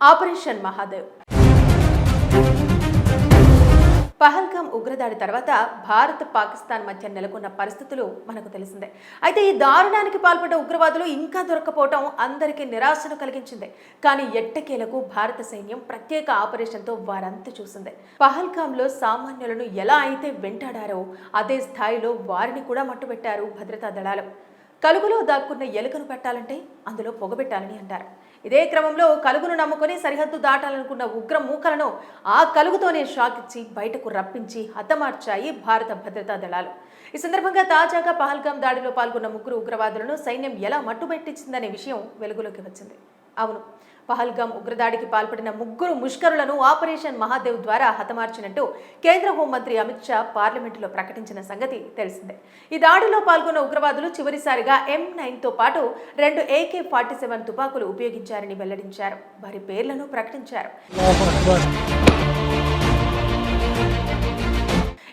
Operation Mahadev Pahalgam ఉగ్రదాడి తర్వాత భారత్ పాకిస్తాన్ మధ్య నెలకొన్న పరిస్థితులు మనకు తెలిసిందే. అయితే ఈ దారుణానికి పాల్పడ్డ ఉగ్రవాదులు ఇంకా దొరక్కపోవటం అందరికీ నిరాశను కలిగించింది. కానీ ఎట్టకేలకు భారత సైన్యం ప్రత్యేక ఆపరేషన్తో వారంతా చూసింది. పహల్గాంలో సామాన్యులను ఎలా అయితే వెంటాడారో అదే స్థాయిలో వారిని కూడా మట్టుబెట్టారు భద్రతా దళాలు. కలుగులో దాక్కున్న ఎలుకను పెట్టాలంటే అందులో పొగబెట్టాలని అంటారు. ఇదే క్రమంలో కలుగును నమ్ముకొని సరిహద్దు దాటాలనుకున్న ఉగ్ర మూకలను ఆ కలుగుతోనే షాక్ ఇచ్చి బయటకు రప్పించి హతమార్చాయి భారత భద్రతా దళాలు. ఈ సందర్భంగా తాజాగా పహల్గాం దాడిలో పాల్గొన్న ముగ్గురు ఉగ్రవాదులను సైన్యం ఎలా మట్టుబెట్టించిందనే విషయం వెలుగులోకి వచ్చింది. అవును, పహల్గాం ఉగ్రదాడికి పాల్పడిన ముగ్గురు ముష్కరులను ఆపరేషన్ మహాదేవ్ ద్వారా హతమార్చినట్టు కేంద్ర హోంమంత్రి అమిత్ షా పార్లమెంటులో ప్రకటించిన సంగతి తెలిసిందే. ఈ దాడిలో పాల్గొన్న ఉగ్రవాదులు చివరిసారిగా M9తో పాటు 2 AK-47 తుపాకులు ఉపయోగించారని వెల్లడించారు. వారి పేర్లను ప్రకటించారు.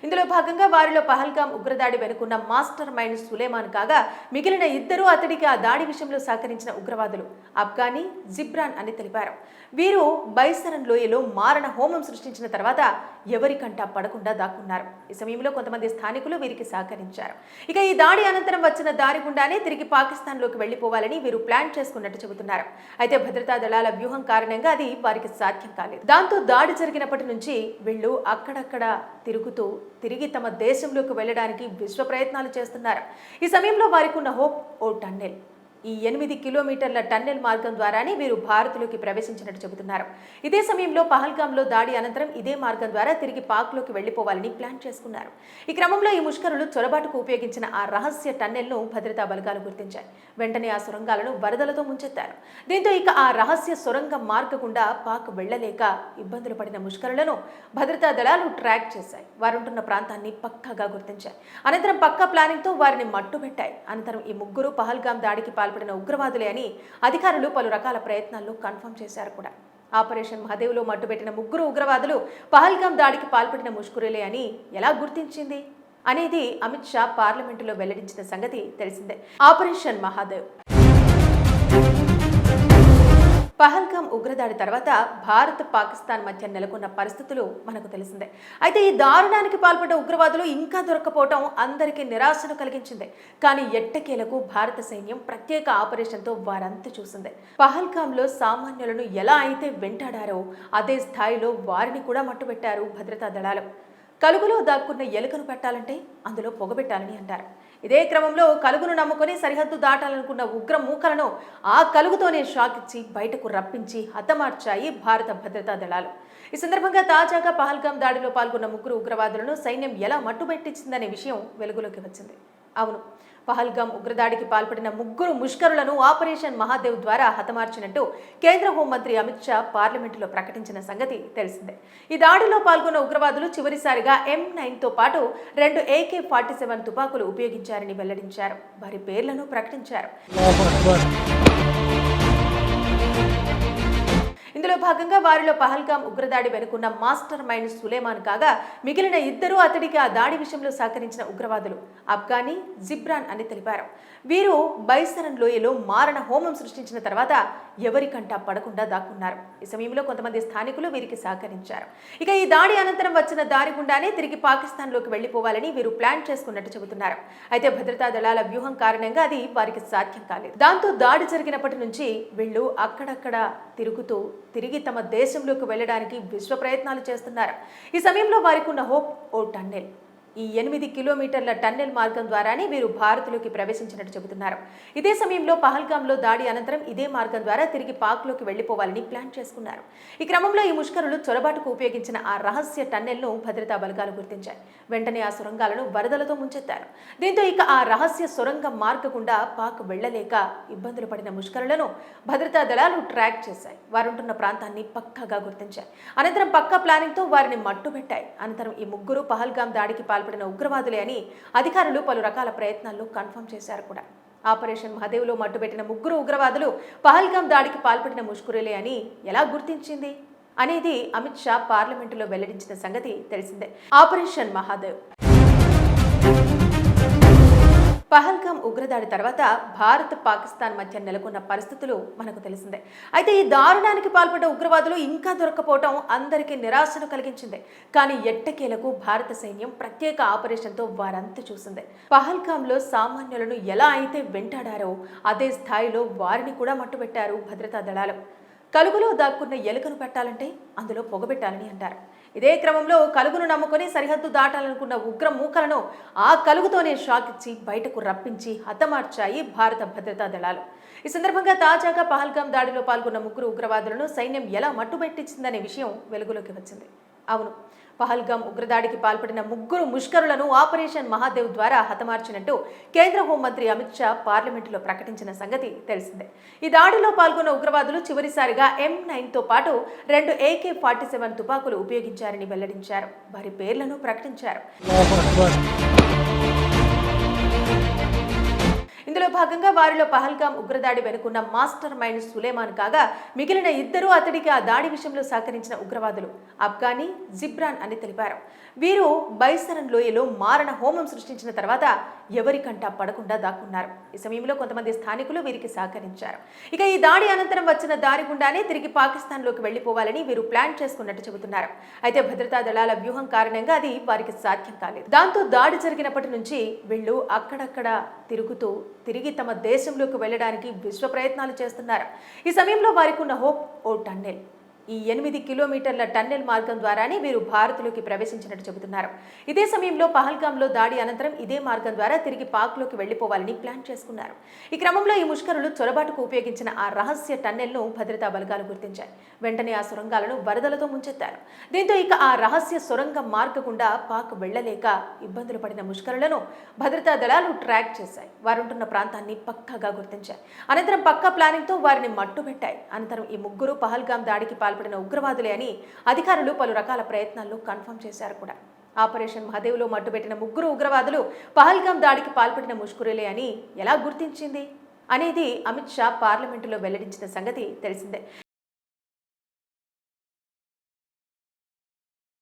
ఇందులో భాగంగా వారిలో పహల్గాం ఉగ్రదాడి వెనుకున్న మాస్టర్ మైండ్ సులేమాన్ కాగా మిగిలిన ఇద్దరు అతడికి ఆ దాడి విషయంలో సహకరించిన ఉగ్రవాదులు అఫ్ఘానీ, జిబ్రాన్ అని తెలిపారు. వీరు బైసరన్ లోయలో మారణ హోమం సృష్టించిన తర్వాత ఎవరికంటా పడకుండా దాక్కున్నారు. ఈ సమయంలో కొంతమంది స్థానికులు వీరికి సహకరించారు. ఇక ఈ దాడి అనంతరం వచ్చిన దారి గుండానే తిరిగి పాకిస్తాన్లోకి వెళ్లిపోవాలని వీరు ప్లాన్ చేసుకున్నట్టు చెబుతున్నారు. అయితే భద్రతా దళాల వ్యూహం కారణంగా అది వారికి సాధ్యం కాలేదు. దాంతో దాడి జరిగినప్పటి నుంచి వీళ్ళు అక్కడక్కడ తిరిగి తమ దేశంలోకి వెళ్లడానికి విశ్వ ప్రయత్నాలు చేస్తున్నారు. ఈ సమయంలో వారికి ఉన్న హోప్ ఓ టన్నెల్. ఈ 8 కిలోమీటర్ల టన్నెల్ మార్గం ద్వారానే వీరు భారత్లోకి ప్రవేశించినట్టు చెబుతున్నారు. ఇదే సమయంలో పహల్గాంలో దాడి అనంతరం ఇదే మార్గం ద్వారా తిరిగి పాక్లోకి వెళ్లిపోవాలని ప్లాన్ చేసుకున్నారు. ఈ క్రమంలో ఈ ముష్కరులు చొరబాటుకు ఉపయోగించిన ఆ రహస్య టన్నెల్ను భద్రతా బలగాలు గుర్తించాయి. వెంటనే ఆ సొరంగాలను వరదలతో ముంచెత్తారు. దీంతో ఇక ఆ రహస్య సొరంగ మార్గ గుండా పాక్ వెళ్లలేక ఇబ్బందులు పడిన ముష్కరులను భద్రతా దళాలు ట్రాక్ చేశాయి. వారుంటున్న ప్రాంతాన్ని పక్కాగా గుర్తించాయి. అనంతరం పక్కా ప్లానింగ్తో వారిని మట్టుబెట్టాయి. అనంతరం ఈ ముగ్గురు పహల్గాం దాడికి పాల్పడిన ఉగ్రవాదులే అని అధికారులు పలు రకాల ప్రయత్నాల్లో కన్ఫర్మ్ చేశారు కూడా. ఆపరేషన్ మహాదేవ్లో మట్టుబెట్టిన ముగ్గురు ఉగ్రవాదులు పహల్గాం దాడికి పాల్పడిన ముష్కరులే అని ఎలా గుర్తించింది అనేది అమిత్ షా పార్లమెంటులో వెల్లడించిన సంగతి తెలిసిందే. ఆపరేషన్ మహాదేవ్ పహల్గాం ఉగ్రదాడి తర్వాత భారత్ పాకిస్తాన్ మధ్య నెలకొన్న పరిస్థితులు మనకు తెలిసిందే. అయితే ఈ దారుణానికి పాల్పడ్డ ఉగ్రవాదులు ఇంకా దొరక్కపోవటం అందరికీ నిరాశను కలిగించింది. కానీ ఎట్టకేలకు భారత సైన్యం ప్రత్యేక ఆపరేషన్తో వారంతా చూసింది. పహల్గాంలో సామాన్యులను ఎలా అయితే వెంటాడారో అదే స్థాయిలో వారిని కూడా మట్టుబెట్టారు భద్రతా దళాలు. కలుగులో దాక్కున్న ఎలుకను పెట్టాలంటే అందులో పొగబెట్టాలని అంటారు. ఇదే క్రమంలో కలుగును నమ్ముకొని సరిహద్దు దాటాలనుకున్న ఉగ్ర మూకలను ఆ కలుగుతోనే షాక్ ఇచ్చి బయటకు రప్పించి హతమార్చాయి భారత భద్రతా దళాలు. ఈ సందర్భంగా తాజాగా పహల్గాం దాడిలో పాల్గొన్న ముగ్గురు ఉగ్రవాదులను సైన్యం ఎలా మట్టుబెట్టించిందనే విషయం వెలుగులోకి వచ్చింది. అవును, పహల్గాం ఉగ్రదాడికి పాల్పడిన ముగ్గురు ముష్కరులను ఆపరేషన్ మహాదేవ్ ద్వారా హతమార్చినట్టు కేంద్ర హోంమంత్రి అమిత్ షా పార్లమెంటులో ప్రకటించిన సంగతి తెలిసిందే. ఈ దాడిలో పాల్గొన్న ఉగ్రవాదులు చివరిసారిగా M9తో పాటు 2 AK-47 తుపాకులు ఉపయోగించారని వెల్లడించారు. వారి పేర్లను ప్రకటించారు. ఇందులో భాగంగా వారిలో పహల్గాం ఉగ్రదాడి వెనుకున్న మాస్టర్ మైండ్ సులేమాన్ కాగా మిగిలిన ఇద్దరు అతడికి ఆ దాడి విషయంలో సహకరించిన ఉగ్రవాదులు అఫ్ఘానీ, జిబ్రాన్ అని తెలిపారు. వీరు బైసరన్ లోయలో మారణ హోమం సృష్టించిన తర్వాత ఎవరికంటా పడకుండా దాక్కున్నారు. ఈ సమయంలో కొంతమంది స్థానికులు వీరికి సహకరించారు. ఇక ఈ దాడి అనంతరం వచ్చిన దారి గుండానే తిరిగి పాకిస్తాన్లోకి వెళ్లిపోవాలని వీరు ప్లాన్ చేసుకున్నట్టు చెబుతున్నారు. అయితే భద్రతా దళాల వ్యూహం కారణంగా అది వారికి సాధ్యం కాలేదు. దాంతో దాడి జరిగినప్పటి నుంచి వీళ్ళు అక్కడక్కడ తిరిగి తమ దేశంలోకి వెళ్లడానికి విశ్వ ప్రయత్నాలు చేస్తున్నారు. ఈ సమయంలో వారికి ఉన్న హోప్ ఓ టన్నెల్. ఈ 8 కిలోమీటర్ల టన్నెల్ మార్గం ద్వారానే వీరు భారత్లోకి ప్రవేశించినట్టు చెబుతున్నారు. ఇదే సమయంలో పహల్గాంలో దాడి అనంతరం ఇదే మార్గం ద్వారా తిరిగి పాక్లోకి వెళ్లిపోవాలని ప్లాన్ చేసుకున్నారు. ఈ క్రమంలో ఈ ముష్కరులు చొరబాటుకు ఉపయోగించిన ఆ రహస్య టన్నెల్ను భద్రతా బలగాలు గుర్తించాయి. వెంటనే ఆ సొరంగాలను వరదలతో ముంచెత్తారు. దీంతో ఇక ఆ రహస్య సొరంగ మార్గ గుండా పాక్ వెళ్లలేక ఇబ్బందులు పడిన ముష్కరులను భద్రతా దళాలు ట్రాక్ చేశాయి. వారుంటున్న ప్రాంతాన్ని పక్కాగా గుర్తించాయి. అనంతరం పక్కా ప్లానింగ్తో వారిని మట్టుబెట్టాయి. అనంతరం ఈ ముగ్గురు పహల్గాం దాడికి పాల్పడిన ఉగ్రవాదులే అని అధికారులు పలు రకాల ప్రయత్నాల్లో కన్ఫర్మ్ చేశారు కూడా. ఆపరేషన్ మహాదేవ్లో మట్టుబెట్టిన ముగ్గురు ఉగ్రవాదులు పహల్గాం దాడికి పాల్పడిన ముష్కరులే అని ఎలా గుర్తించింది అనేది అమిత్ షా పార్లమెంటులో వెల్లడించిన సంగతి తెలిసిందే. ఆపరేషన్ మహాదేవ్ పహల్గామ్ ఉగ్రదాడి తర్వాత భారత్ పాకిస్తాన్ మధ్య నెలకొన్న పరిస్థితులు మనకు తెలిసిందే. అయితే ఈ దారుణానికి పాల్పడ్డ ఉగ్రవాదులు ఇంకా దొరక్కపోవటం అందరికీ నిరాశను కలిగించింది. కానీ ఎట్టకేలకు భారత సైన్యం ప్రత్యేక ఆపరేషన్తో వారంతా చూసింది. పహల్గామ్లో సామాన్యులను ఎలా అయితే వెంటాడారో అదే స్థాయిలో వారిని కూడా మట్టుబెట్టారు భద్రతా దళాలు. కలుగులో దాక్కున్న ఎలుకను పెట్టాలంటే అందులో పొగబెట్టాలని అంటారు. ఇదే క్రమంలో కలుగును నమ్ముకొని సరిహద్దు దాటాలనుకున్న ఉగ్ర మూకలను ఆ కలుగుతోనే షాక్ ఇచ్చి బయటకు రప్పించి హతమార్చాయి భారత భద్రతా దళాలు. ఈ సందర్భంగా తాజాగా పహల్గామ్ దాడిలో పాల్గొన్న ముగ్గురు ఉగ్రవాదులను సైన్యం ఎలా మట్టుబెట్టించిందనే విషయం వెలుగులోకి వచ్చింది. అవును, పహల్గామ్ ఉగ్రదాడికి పాల్పడిన ముగ్గురు ముష్కరులను ఆపరేషన్ మహాదేవ్ ద్వారా హతమార్చినట్టు కేంద్ర హోంమంత్రి అమిత్ షా పార్లమెంటులో ప్రకటించిన సంగతి తెలిసిందే. ఈ దాడిలో పాల్గొన్న ఉగ్రవాదులు చివరిసారిగా M9తో పాటు 2 AK-47 తుపాకులు ఉపయోగించారని వెల్లడించారు. వారి పేర్లను ప్రకటించారు. ఇందులో భాగంగా వారిలో పహల్గామ్ ఉగ్రదాడి వెనుకున్న మాస్టర్ మైండ్ సులేమాన్ కాగా మిగిలిన ఇద్దరు అతడికి ఆ దాడి విషయంలో సహకరించిన ఉగ్రవాదులు అబ్గానీ, జిబ్రాన్ అని తెలిపారు. వీరు బైసరన్ లోయలో మారణ హోమం సృష్టించిన తర్వాత ఎవరికంటా పడకుండా దాక్కున్నారు. ఈ సమయంలో కొంతమంది స్థానికులు వీరికి సహకరించారు. ఇక ఈ దాడి అనంతరం వచ్చిన దారి గుండానే తిరిగి పాకిస్తాన్లోకి వెళ్లిపోవాలని వీరు ప్లాన్ చేసుకున్నట్టు చెబుతున్నారు. అయితే భద్రతా దళాల వ్యూహం కారణంగా అది వారికి సాధ్యం కాలేదు. దాంతో దాడి జరిగినప్పటి నుంచి వీళ్ళు అక్కడక్కడ తిరుగుతూ తిరిగి తమ దేశంలోకి వెళ్లడానికి విశ్వ ప్రయత్నాలు చేస్తున్నారు. ఈ సమయంలో వారికి ఉన్న హోప్ ఓ టన్నెల్. ఈ 8 కిలోమీటర్ల టన్నెల్ మార్గం ద్వారానే వీరు భారత్లోకి ప్రవేశించినట్టు చెబుతున్నారు. ఇదే సమయంలో పహల్గామ్లో దాడి అనంతరం ఇదే మార్గం ద్వారా తిరిగి పాక్లోకి వెళ్లిపోవాలని ప్లాన్ చేసుకున్నారు. ఈ క్రమంలో ఈ ముష్కరులు చొరబాటుకు ఉపయోగించిన ఆ రహస్య టన్నెల్ను భద్రతా బలగాలు గుర్తించాయి. వెంటనే ఆ సొరంగాలను వరదలతో ముంచెత్తారు. దీంతో ఇక ఆ రహస్య సొరంగ మార్గ గుండా పాక్ వెళ్లలేక ఇబ్బందులు పడిన ముష్కరులను భద్రతా దళాలు ట్రాక్ చేశాయి. వారుంటున్న ప్రాంతాన్ని పక్కాగా గుర్తించాయి. అనంతరం పక్కా ప్లానింగ్తో వారిని మట్టుబెట్టాయి. అనంతరం ఈ ముగ్గురు పహల్గామ్ దాడికి పాల్పడిన ఉగ్రవాదులే అని అధికారులు పలు రకాల ప్రయత్నాల్లో కన్ఫర్మ్ చేశారు కూడా. ఆపరేషన్ మహాదేవ్లో మట్టుబెట్టిన ముగ్గురు ఉగ్రవాదులు పహల్గామ్ దాడికి పాల్పడిన ముష్కరులే అని ఎలా గుర్తించింది అనేది అమిత్ షా పార్లమెంటులో వెల్లడించిన సంగతి తెలిసిందే.